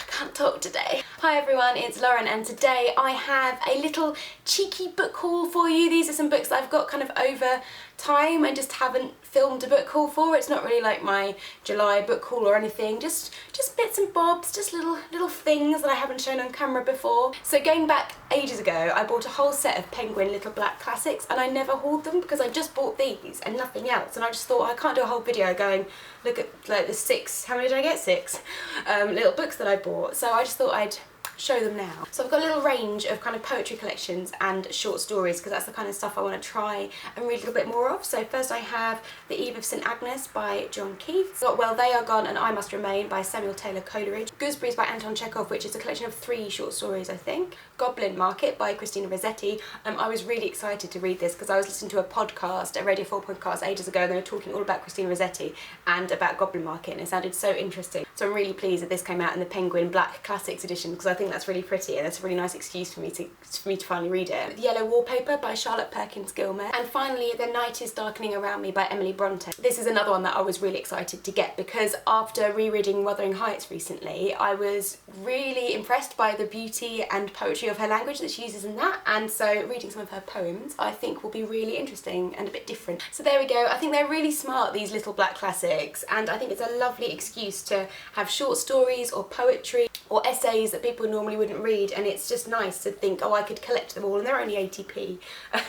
Can't talk today. Hi everyone, it's Lauren, and today I have a little cheeky book haul for you. These are some books that I've got kind of over time and just haven't filmed a book haul for. It's not really like my July book haul or anything, just bits and bobs, just little things that I haven't shown on camera before. So going back ages ago, I bought a whole set of Penguin Little Black Classics and I never hauled them because I just bought these and nothing else, and I just thought I can't do a whole video going look at like the six, how many did I get? Six little books that I bought, so I just thought I'd show them now. So I've got a little range of kind of poetry collections and short stories because that's the kind of stuff I want to try and read a little bit more of. So first I have The Eve of St Agnes by John Keats. Got Well They Are Gone and I Must Remain by Samuel Taylor Coleridge. Gooseberries by Anton Chekhov, which is a collection of 3 short stories I think. Goblin Market by Christina Rossetti. I was really excited to read this because I was listening to a podcast, a Radio 4 podcast ages ago, and they were talking all about Christina Rossetti and about Goblin Market, and it sounded so interesting. So I'm really pleased that this came out in the Penguin Black Classics edition because I think that's really pretty and that's a really nice excuse for me to finally read it. The Yellow Wallpaper by Charlotte Perkins Gilmer. And finally The Night is Darkening Around Me by Emily Bronte. This is another one that I was really excited to get because after rereading Wuthering Heights recently, I was really impressed by the beauty and poetry of her language that she uses in that, and so reading some of her poems I think will be really interesting and a bit different. So there we go. I think they're really smart, these little black classics, and I think it's a lovely excuse to have short stories or poetry or essays that people normally wouldn't read, and it's just nice to think, oh, I could collect them all, and they're only 80p.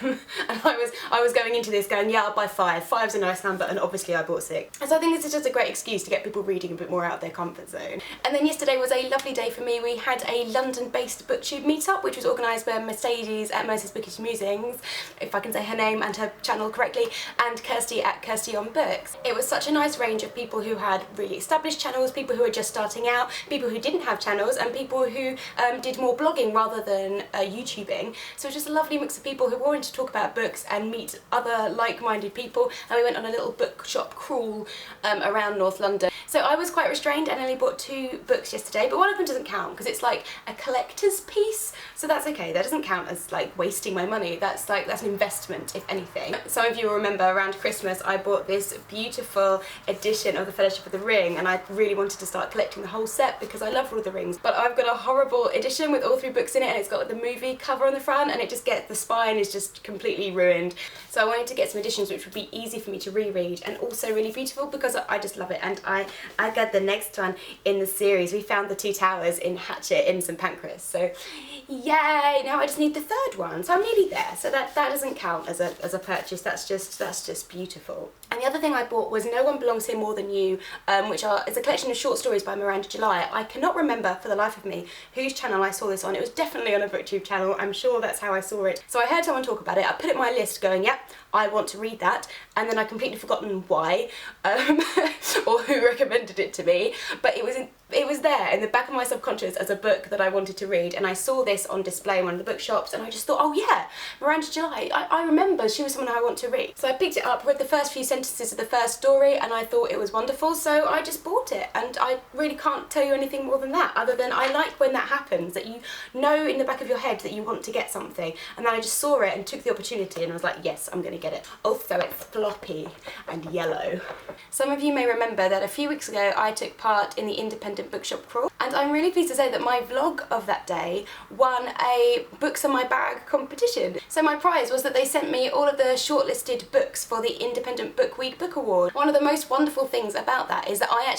And I was going into this going, yeah, I'll buy 5. 5's a nice number, and obviously I bought 6. And so I think this is just a great excuse to get people reading a bit more out of their comfort zone. And then yesterday was a lovely day for me. We had a London-based booktube meetup, which was organised by Mercedes at Moses Bookish Musings, if I can say her name and her channel correctly, and Kirsty at Kirsty on Books. It was such a nice range of people who had really established channels, people who were just starting out, people who didn't have channels, and people who did more blogging rather than YouTubing. So it was just a lovely mix of people who wanted to talk about books and meet other like-minded people, and we went on a little bookshop crawl around North London. So I was quite restrained and only bought 2 books yesterday, but one of them doesn't count because it's like a collector's piece, so that's okay. That doesn't count as like wasting my money. That's an investment, if anything. Some of you will remember around Christmas I bought this beautiful edition of The Fellowship of the Ring, and I really wanted to start collecting the whole set because I love Lord of the Rings, but I've got a horrible edition with all 3 books in it, and it's got like the movie cover on the front, and it just gets, the spine is just completely ruined. So I wanted to get some editions which would be easy for me to reread and also really beautiful because I just love it. And I got the next one in the series. We found the 2 towers in Hatchet in St Pancras, so yay, now I just need the 3rd one, so I'm nearly there. So that doesn't count as a purchase. That's just beautiful. And the other thing I bought was No One Belongs Here More Than You, which is a collection of short stories by Miranda July. I cannot remember for the life of me whose channel I saw this on. It was definitely on a booktube channel. I'm sure that's how I saw it. So I heard someone talk about it. I put it on my list going, yep, I want to read that, and then I completely forgotten why or who recommended it to me, but it was there in the back of my subconscious as a book that I wanted to read, and I saw this on display in one of the bookshops and I just thought, oh yeah, Miranda July, I remember she was someone I want to read. So I picked it up, read the first few sentences of the first story, and I thought it was wonderful, so I just bought it. And I really can't tell you anything more than that, other than I like when that happens, that you know in the back of your head that you want to get something, and then I just saw it and took the opportunity and I was like, yes, I'm gonna get it. Also, it's floppy and yellow. Some of you may remember that a few weeks ago I took part in the independent bookshop crawl, and I'm really pleased to say that my vlog of that day won a Books on My Bag competition. So my prize was that they sent me all of the shortlisted books for the Independent Book Week Book Award. One of the most wonderful things about that is that I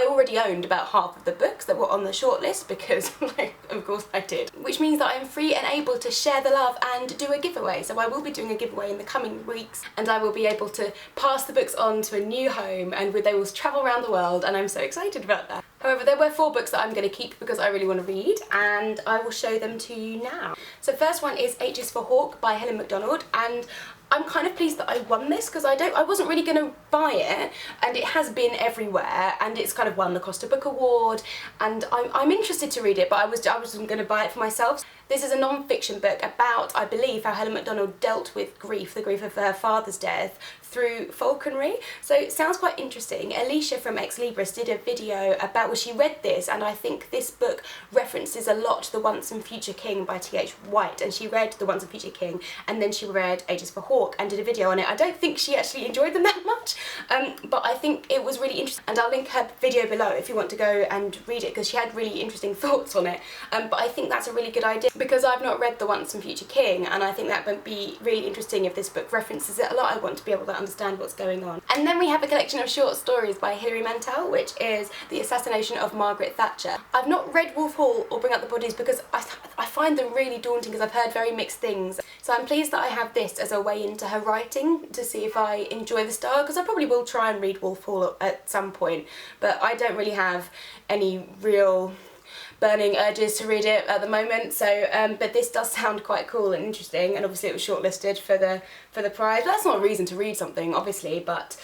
already owned about half of the books that were on the shortlist because like, of course I did. Which means that I'm free and able to share the love and do a giveaway. So I will be doing a giveaway in the coming weeks, and I will be able to pass the books on to a new home, and they will travel around the world, and I'm so excited about that. However, there were 4 books that I'm going to keep because I really want to read, and I will show them to you now. So first one is H is for Hawk by Helen Macdonald, and I'm kind of pleased that I won this because I wasn't really going to buy it, and it has been everywhere, and it's kind of won the Costa Book Award, and I'm interested to read it, but I wasn't going to buy it for myself. This is a non-fiction book about, I believe, how Helen Macdonald dealt with grief, the grief of her father's death, through falconry. So it sounds quite interesting. Alicia from Ex Libris did a video about, well, she read this, and I think this book references a lot to The Once and Future King by T.H. White, and she read The Once and Future King and then she read Ages for Hawk and did a video on it. I don't think she actually enjoyed them that much, but I think it was really interesting, and I'll link her video below if you want to go and read it, because she had really interesting thoughts on it. But I think that's a really good idea, because I've not read The Once and Future King, and I think that would be really interesting if this book references it a lot. I want to be able to understand what's going on. And then we have a collection of short stories by Hilary Mantel, which is The Assassination of Margaret Thatcher. I've not read Wolf Hall or Bring Up the Bodies because I find them really daunting, because I've heard very mixed things. So I'm pleased that I have this as a way into her writing to see if I enjoy the style, because I probably will try and read Wolf Hall at some point, but I don't really have any real burning urges to read it at the moment. So but this does sound quite cool and interesting, and obviously it was shortlisted for the prize. But that's not a reason to read something, obviously, but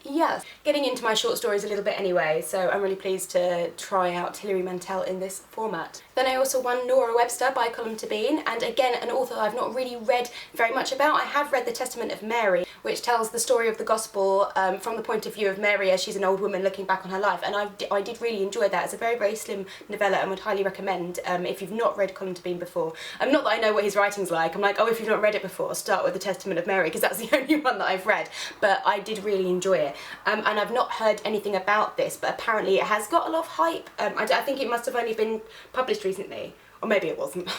yeah, getting into my short stories a little bit anyway, so I'm really pleased to try out Hilary Mantel in this format. Then I also won Nora Webster by Colm Tóibín, and again an author I've not really read very much about. I have read The Testament of Mary, which tells the story of the gospel from the point of view of Mary as she's an old woman looking back on her life, and I did really enjoy that. It's a very, very slim novella and would highly recommend if you've not read Colm Tóibín before. Not that I know what his writing's like, I'm like, oh, if you've not read it before, start with The Testament of Mary, because that's the only one that I've read, but I did really enjoy it. And I've not heard anything about this, but apparently it has got a lot of hype. I think it must have only been published recently, or maybe it wasn't.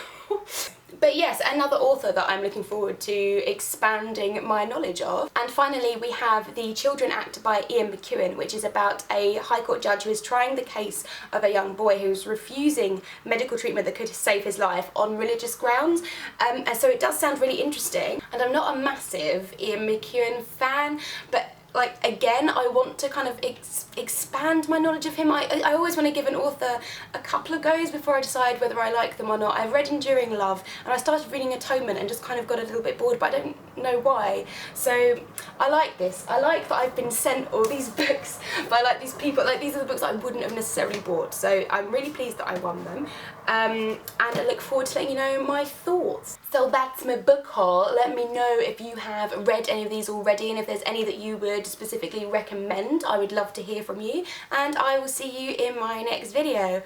But yes, another author that I'm looking forward to expanding my knowledge of. And finally we have The Children Act by Ian McEwan, which is about a High Court judge who is trying the case of a young boy who's refusing medical treatment that could save his life on religious grounds. And so it does sound really interesting, and I'm not a massive Ian McEwan fan, but like, again, I want to kind of expand my knowledge of him. I always want to give an author a couple of goes before I decide whether I like them or not. I've read Enduring Love, and I started reading Atonement and just kind of got a little bit bored, but I don't know why. So I like this. I like that I've been sent all these books by like these people. Like, these are the books that I wouldn't have necessarily bought, so I'm really pleased that I won them. And I look forward to letting you know my thoughts. So that's my book haul. Let me know if you have read any of these already, and if there's any that you would specifically recommend. I would love to hear from you, and I will see you in my next video.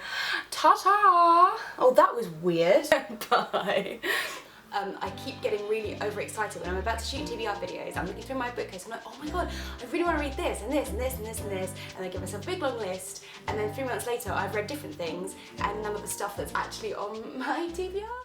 Ta-ta! Oh, that was weird. Bye. I keep getting really overexcited when I'm about to shoot TBR videos. I'm looking through my bookcase, I'm like, oh my god, I really want to read this and this and this and this and this, and I give myself a big long list, and then 3 months later I've read different things and none of the stuff that's actually on my TBR.